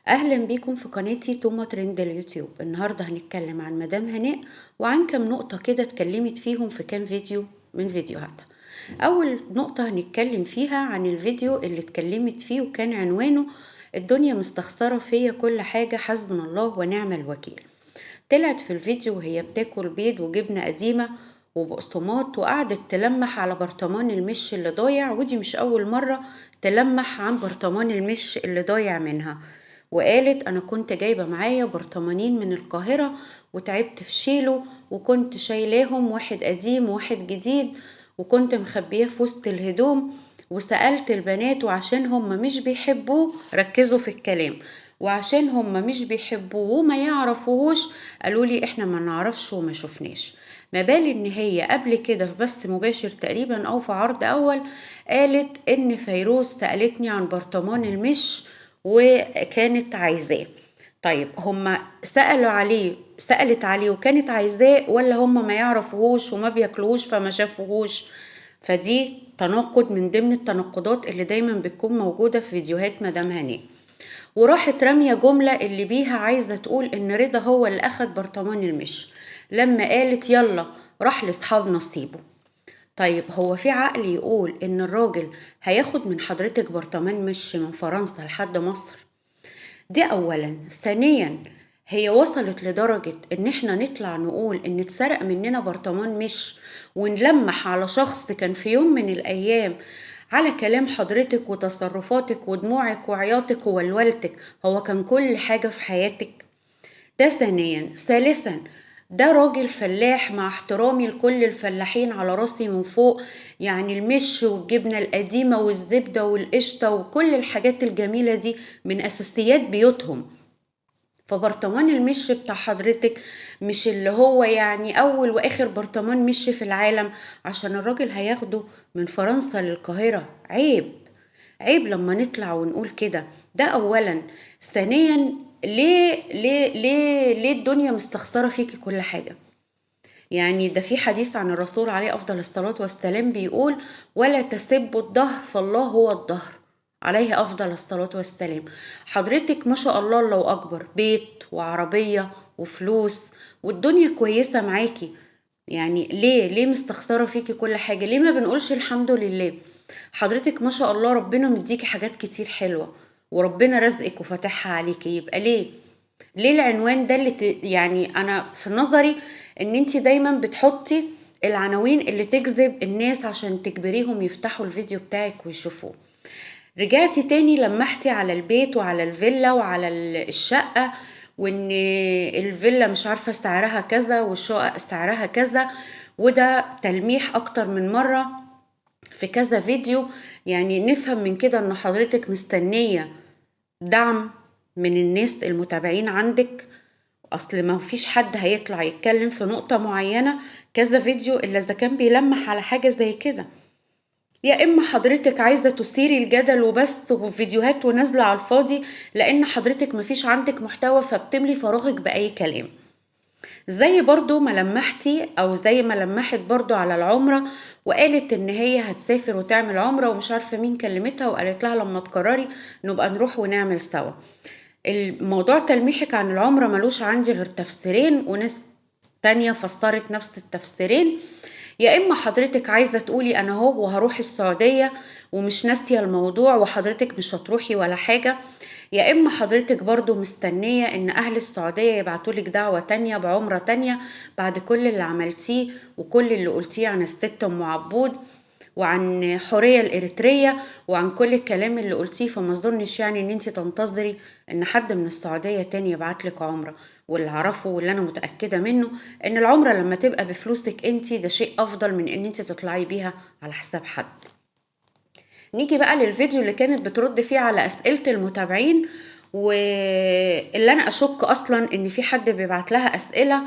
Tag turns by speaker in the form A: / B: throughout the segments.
A: اهلا بيكم في قناتي توما ترند اليوتيوب. النهارده هنتكلم عن مدام هناء وعن كام نقطه كده اتكلمت فيهم في كام فيديو من فيديوهاتها. اول نقطه هنتكلم فيها عن الفيديو اللي اتكلمت فيه وكان عنوانه الدنيا مستخسره فيا كل حاجه، حسبنا الله ونعم الوكيل. طلعت في الفيديو وهي بتاكل بيض وجبنه قديمه وبقسماط، وقعدت تلمح على برطمان المش اللي ضايع، ودي مش اول مره تلمح عن برطمان المش اللي ضايع منها. وقالت انا كنت جايبه معايا برطمانين من القاهره وتعبت في شيله، وكنت شايلاهم واحد قديم وواحد جديد، وكنت مخبيه في وسط الهدوم، وسألت البنات وعشان هم مش بيحبوه، ركزوا في الكلام، وعشان هم مش بيحبوه وما يعرفوهوش قالوا لي احنا ما نعرفش وما شفناش. ما بال ان هي قبل كده في بث مباشر تقريبا او في عرض اول قالت ان فيروز سألتني عن برطمان المش وكانت عايزاه. طيب هما سألت عليه وكانت عايزاه، ولا هما ما يعرفوهوش وما بياكلوهوش فما شافوهوش؟ فدي تناقض من ضمن التناقضات اللي دايما بتكون موجودة في فيديوهات مدام هناء. وراحت رامية جملة اللي بيها عايزة تقول ان رضا هو اللي اخد برطمان المش لما قالت يلا راح لاصحاب نصيبه. طيب هو في عقل يقول ان الراجل هياخد من حضرتك برطمان مش من فرنسا لحد مصر؟ دي اولا. ثانيا، هي وصلت لدرجة ان احنا نطلع نقول ان اتسرق مننا برطمان مش ونلمح على شخص كان في يوم من الايام على كلام حضرتك وتصرفاتك ودموعك وعياطك وولولتك هو كان كل حاجة في حياتك؟ ده ثانيا. ثالثا، ده راجل فلاح، مع احترامي لكل الفلاحين على راسي من فوق، يعني المش والجبنة القديمة والزبدة والقشطة وكل الحاجات الجميلة دي من أساسيات بيوتهم. فبرطمان المش بتاع حضرتك مش اللي هو يعني أول وآخر برطمان مش في العالم عشان الراجل هياخده من فرنسا للقاهرة. عيب، عيب لما نطلع ونقول كده. ده اولا. ثانيا، ليه الدنيا مستخسرة فيكي كل حاجة؟ يعني ده في حديث عن الرسول عليه افضل الصلاة والسلام بيقول ولا تسبوا الدهر فالله هو الدهر، عليه افضل الصلاة والسلام. حضرتك ما شاء الله الله اكبر، بيت وعربية وفلوس والدنيا كويسة معاكي، يعني ليه مستخسرة فيكي كل حاجة؟ ليه ما بنقولش الحمد لله؟ حضرتك ما شاء الله ربنا مديكي حاجات كتير حلوة وربنا رزقك وفتحها عليكي، يبقى ليه العنوان ده يعني انا في نظري ان انتي دايما بتحطي العناوين اللي تجذب الناس عشان تجبريهم يفتحوا الفيديو بتاعك ويشوفوه. رجعتي تاني لمحتي على البيت وعلى الفيلا وعلى الشقة، وان الفيلا مش عارفة سعرها كذا والشقق سعرها كذا، وده تلميح اكتر من مرة في كذا فيديو. يعني نفهم من كده ان حضرتك مستنية دعم من الناس المتابعين عندك. اصل ما فيش حد هيطلع يتكلم في نقطة معينة كذا فيديو الا اذا كان بيلمح على حاجة زي كده. يا اما حضرتك عايزة تثيري الجدل وبس وفيديوهات ونازلة على الفاضي لان حضرتك مفيش عندك محتوى فبتملي فراغك باي كلام. زي برضو ما لمحتي او زي ما لمحت برضو على العمرة وقالت ان هي هتسافر وتعمل عمرة، ومش عارفة مين كلمتها وقالت لها لما تقرري نبقى نروح ونعمل سوا. الموضوع تلميحك عن العمرة ملوش عندي غير تفسيرين، وناس تانية فسرت نفس التفسيرين. يا اما حضرتك عايزة تقولي انا هو وهروح السعودية ومش ناسية الموضوع وحضرتك مش هتروحي ولا حاجة، يا اما حضرتك برضو مستنية ان اهل السعودية يبعتولك دعوة تانية بعمرة تانية بعد كل اللي عملتيه وكل اللي قلتيه عن الست ام عبود وعن حورية الإريترية وعن كل الكلام اللي قلتيه. فما اظنش يعني ان انتي تنتظري ان حد من السعودية تاني يبعتلك عمرة. واللي اعرفه واللي انا متأكدة منه ان العمرة لما تبقى بفلوسك انتي ده شيء افضل من ان انتي تطلعي بيها على حساب حد. نيجي بقى للفيديو اللي كانت بترد فيه على أسئلة المتابعين، واللي أنا أشك أصلا إن في حد بيبعت لها أسئلة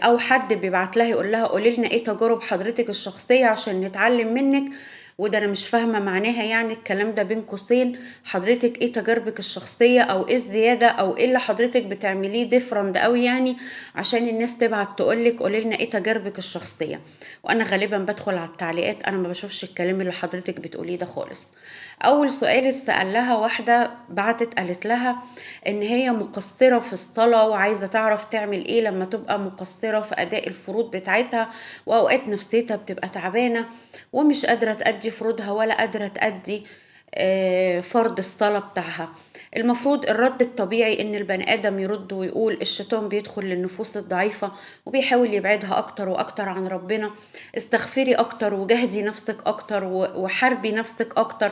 A: أو حد بيبعت لها يقول لها قولي لنا إيه تجارب حضرتك الشخصية عشان نتعلم منك. وده انا مش فاهمة معناها، يعني الكلام ده بين قوسين حضرتك ايه تجاربك الشخصية او ايه الزيادة او ايه اللي حضرتك بتعمليه ديفرنت قوي يعني، عشان الناس تبعت تقولك قولي لنا ايه تجاربك الشخصية. وانا غالبا بدخل على التعليقات، انا ما بشوفش الكلام اللي حضرتك بتقوليه ده خالص. اول سؤال اتسأل لها واحدة بعتت قالت لها ان هي مقصرة في الصلاة وعايزة تعرف تعمل ايه لما تبقى مقصرة في اداء الفروض بتاعتها، واوقات نفسيتها بتبقى تعبانة ومش قادرة تأدي فروضها ولا قادرة تأدي فرض الصلاة بتاعها. المفروض الرد الطبيعي ان البني ادم يرد ويقول الشيطان بيدخل للنفوس الضعيفة وبيحاول يبعدها اكتر واكتر عن ربنا، استغفري اكتر وجهدي نفسك اكتر وحاربي نفسك اكتر،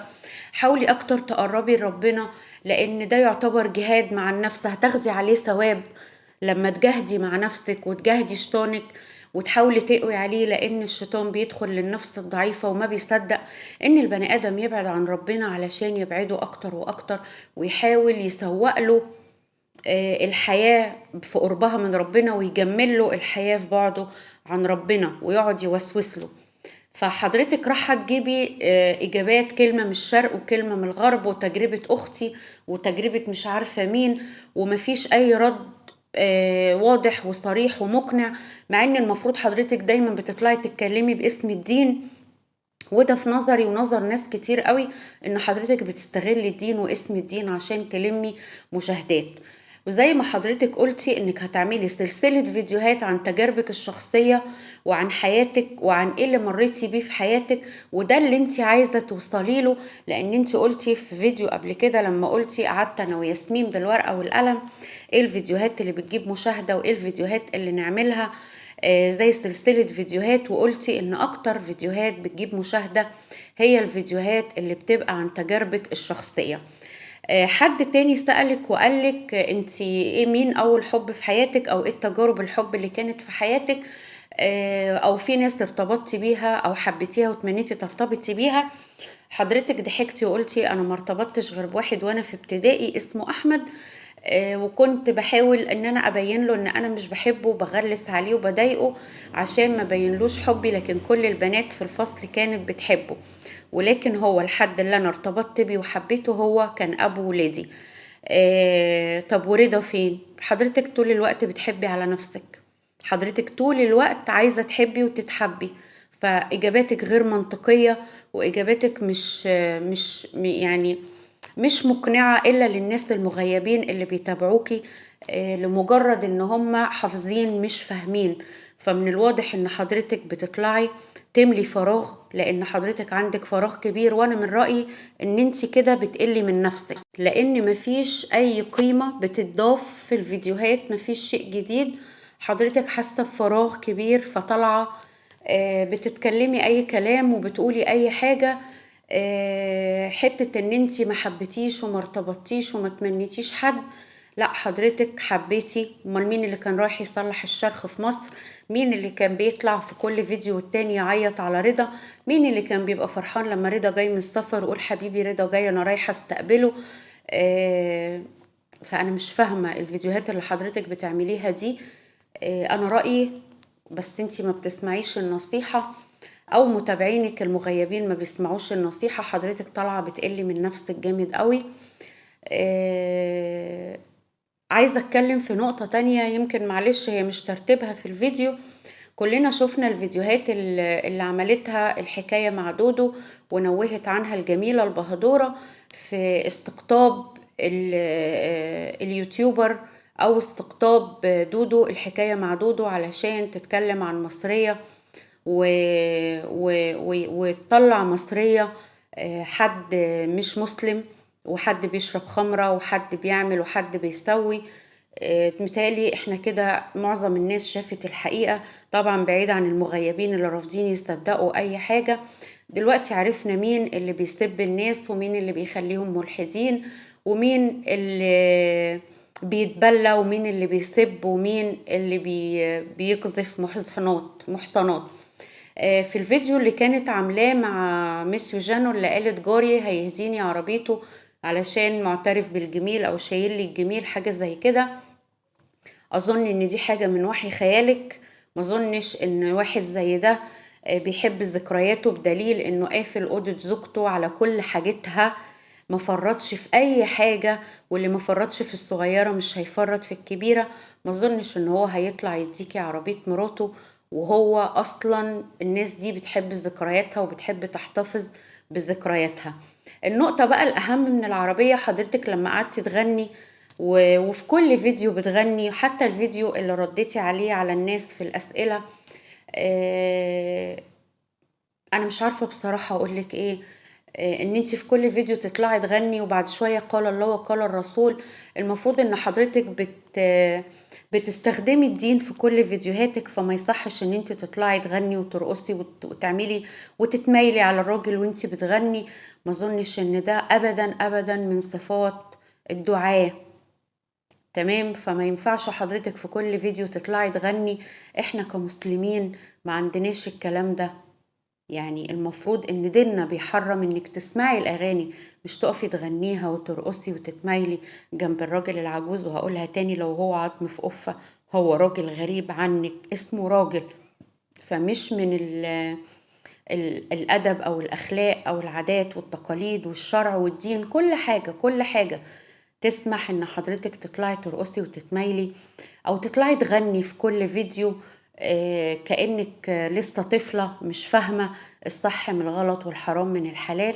A: حاولي اكتر تقربي لربنا، لان ده يعتبر جهاد مع النفس هتاخدي عليه ثواب لما تجاهدي مع نفسك وتجاهدي شيطانك وتحاولي تقوي عليه، لان الشيطان بيدخل للنفس الضعيفة وما بيصدق ان البني ادم يبعد عن ربنا علشان يبعده اكتر واكتر، ويحاول يسوق له الحياة في قربها من ربنا ويجمل له الحياة في بعده عن ربنا ويقعد يوسوس له. فحضرتك راح تجيبي اجابات كلمة من الشرق وكلمة من الغرب وتجربة اختي وتجربة مش عارفة مين، ومفيش اي رد واضح وصريح ومقنع، مع ان المفروض حضرتك دايما بتطلعي تتكلمي باسم الدين. وده في نظري ونظر ناس كتير قوي ان حضرتك بتستغلي الدين واسم الدين عشان تلمي مشاهدات. وزي ما حضرتك قلتي انك هتعملي سلسلة فيديوهات عن تجاربك الشخصية وعن حياتك وعن ايه اللي مريتي بيه في حياتك، وده اللي انت عايزة توصلي له. لان انت قلتي في فيديو قبل كده لما قلتي قعدت انا وياسمين بالورقة والقلم ايه الفيديوهات اللي بتجيب مشاهدة وايه الفيديوهات اللي نعملها زي سلسلة فيديوهات، وقلتي ان اكتر فيديوهات بتجيب مشاهدة هي الفيديوهات اللي بتبقى عن تجاربك الشخصية. حد تاني سألك وقالك انتي ايه مين اول حب في حياتك او ايه التجارب الحب اللي كانت في حياتك، او في ناس ارتبطتي بيها او حبيتيها وتمنيتي ترتبطي بيها. حضرتك ضحكتي وقلتي انا ما ارتبطتش غير بواحد وانا في ابتدائي اسمه احمد، وكنت بحاول ان انا ابين له ان انا مش بحبه وبغلس عليه وبضايقه عشان ما بينلوش حبي، لكن كل البنات في الفصل كانت بتحبه، ولكن هو الحد اللي انا ارتبطت بيه وحبيته هو كان ابو ولادي. طب ورضا فين؟ حضرتك طول الوقت بتحبي على نفسك، حضرتك طول الوقت عايزة تحبي وتتحبي، فإجاباتك غير منطقية وإجاباتك يعني مش مقنعة إلا للناس المغيبين اللي بيتابعوكي لمجرد إن هم حافظين مش فاهمين. فمن الواضح إن حضرتك بتطلعي تملي فراغ، لأن حضرتك عندك فراغ كبير، وأنا من رأيي إن انت كده بتقلي من نفسك، لأن مفيش أي قيمة بتضاف في الفيديوهات، مفيش شيء جديد. حضرتك حاسة بفراغ كبير فطالعة بتتكلمي اي كلام وبتقولي اي حاجة. حتة ان انتي ما حبيتيش وما ارتبطتيش وما تمنيتيش حد، لا حضرتك حبيتي. امال مين اللي كان رايح يصلح الشرخ في مصر؟ مين اللي كان بيطلع في كل فيديو التاني يعيط على رضا؟ مين اللي كان بيبقى فرحان لما رضا جاي من السفر ويقول حبيبي رضا جاي انا رايحة استقبله؟ فانا مش فاهمة الفيديوهات اللي حضرتك بتعمليها دي. انا رأيي بس انتي ما بتسمعيش النصيحة، او متابعينك المغيبين ما بيسمعوش النصيحة. حضرتك طالعة بتقلي من نفسك جامد قوي. عايزة اتكلم في نقطة تانية، يمكن معلش هي مش ترتيبها في الفيديو. كلنا شفنا الفيديوهات اللي عملتها الحكاية مع دودو ونوهت عنها الجميلة البهدورة في استقطاب اليوتيوبر او استقطاب دودو، الحكاية مع دودو علشان تتكلم عن مصرية وتطلع مصرية حد مش مسلم وحد بيشرب خمرة وحد بيعمل وحد بيسوي. متهيألي احنا كده معظم الناس شافت الحقيقة، طبعا بعيد عن المغيبين اللي رافضين يصدقوا اي حاجة. دلوقتي عرفنا مين اللي بيسب الناس ومين اللي بيخليهم ملحدين ومين اللي بيتبلى ومين اللي بيسب ومين اللي بيقذف محصنات. في الفيديو اللي كانت عاملاه مع ميسيو جانو اللي قالت جاري هيهديني عربيته علشان معترف بالجميل او شايل لي الجميل حاجة زي كده، اظن ان دي حاجة من وحي خيالك. ما اظنش ان واحد زي ده بيحب ذكرياته بدليل انه قافل اوضه زوجته على كل حاجتها، ما فرطش في اي حاجه، واللي ما فرطش في الصغيره مش هيفرط في الكبيره. ما اظنش ان هو هيطلع يديكي عربيه مراته، وهو اصلا الناس دي بتحب ذكرياتها وبتحب تحتفظ بذكرياتها. النقطة بقى الأهم من العربية، حضرتك لما قعدتي تغني وفي كل فيديو بتغني، حتى الفيديو اللي رديتي عليه على الناس في الأسئلة، آه، انا مش عارفه بصراحه اقولك ايه. ان انتي في كل فيديو تطلعي تغني وبعد شويه قال الله وقال الرسول. المفروض ان حضرتك بتستخدمي الدين في كل فيديوهاتك، فما يصحش ان انتي تطلعي تغني وترقصي وتعملي وتتميلي على الراجل وانتي بتغني. ما اظنش ان ده ابدا ابدا من صفات الدعاة. تمام، فما ينفعش حضرتك في كل فيديو تطلعي تغني. احنا كمسلمين ما عندناش الكلام ده. يعني المفروض ان ديننا بيحرم انك تسمعي الاغاني، مش تقفي تغنيها وترقصي وتتمايلي جنب الراجل العجوز. وهقولها تاني، لو هو عظم في قفة هو راجل غريب عنك، اسمه راجل. فمش من الادب او الاخلاق او العادات والتقاليد والشرع والدين، كل حاجة كل حاجة تسمح ان حضرتك تطلعي ترقصي وتتمايلي او تطلعي تغني في كل فيديو. كأنك لسه طفلة مش فاهمة الصح من الغلط والحرام من الحلال.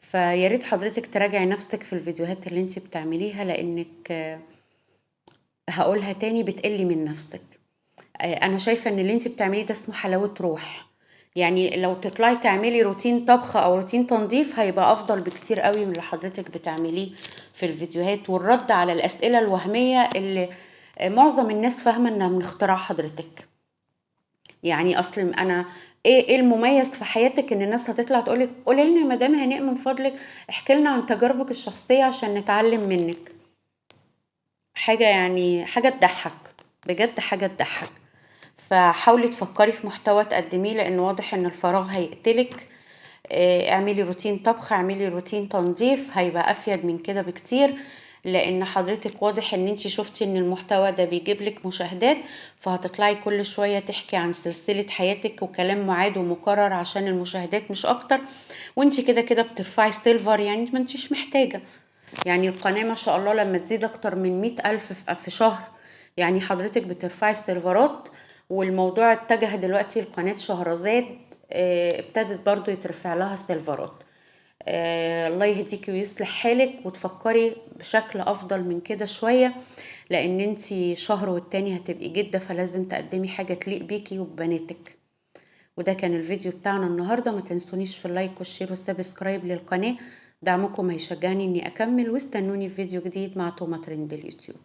A: فياريت حضرتك تراجعي نفسك في الفيديوهات اللي انتي بتعمليها، لانك هقولها تاني بتقلي من نفسك. انا شايفة ان اللي انتي بتعمليه ده اسمه حلاوة روح. يعني لو تطلعي تعملي روتين طبخ او روتين تنظيف هيبقى افضل بكتير قوي من اللي حضرتك بتعمليه في الفيديوهات، والرد على الاسئلة الوهمية اللي معظم الناس فاهمة انها من اختراع حضرتك. يعني اصل انا ايه المميز في حياتك ان الناس هتطلع تقولك قولي لنا يا مدام هناء من فضلك احكي لنا عن تجاربك الشخصية عشان نتعلم منك. حاجة يعني حاجة تضحك، بجد حاجة تضحك. فحاولي تفكري في محتوى تقدميه، لان واضح ان الفراغ هيقتلك. اعملي روتين طبخ، اعملي روتين تنظيف، هيبقى افيد من كده بكتير. لان حضرتك واضح ان انتي شفتي ان المحتوى ده بيجيب لك مشاهدات، فهتطلعي كل شوية تحكي عن سلسلة حياتك وكلام معاد ومكرر عشان المشاهدات مش اكتر. وانتي كده كده بترفعي سيلفر، يعني ما انتيش محتاجة. يعني القناة ما شاء الله لما تزيد اكتر من 100,000 في شهر، يعني حضرتك بترفعي السيرفرات. والموضوع اتجه دلوقتي لقناة شهرزاد، ابتدت برضو يترفع لها سيرفرات. الله يهديكي ويصلح حالك وتفكري بشكل افضل من كده شوية، لان انتي شهر والتاني هتبقي جدة، فلازم تقدمي حاجة تليق بيكي وببناتك. وده كان الفيديو بتاعنا النهاردة. ما تنسونيش في اللايك والشير والسبسكرايب للقناة، دعمكم هيشجعني اني اكمل. واستنوني في فيديو جديد مع توما ترند اليوتيوب.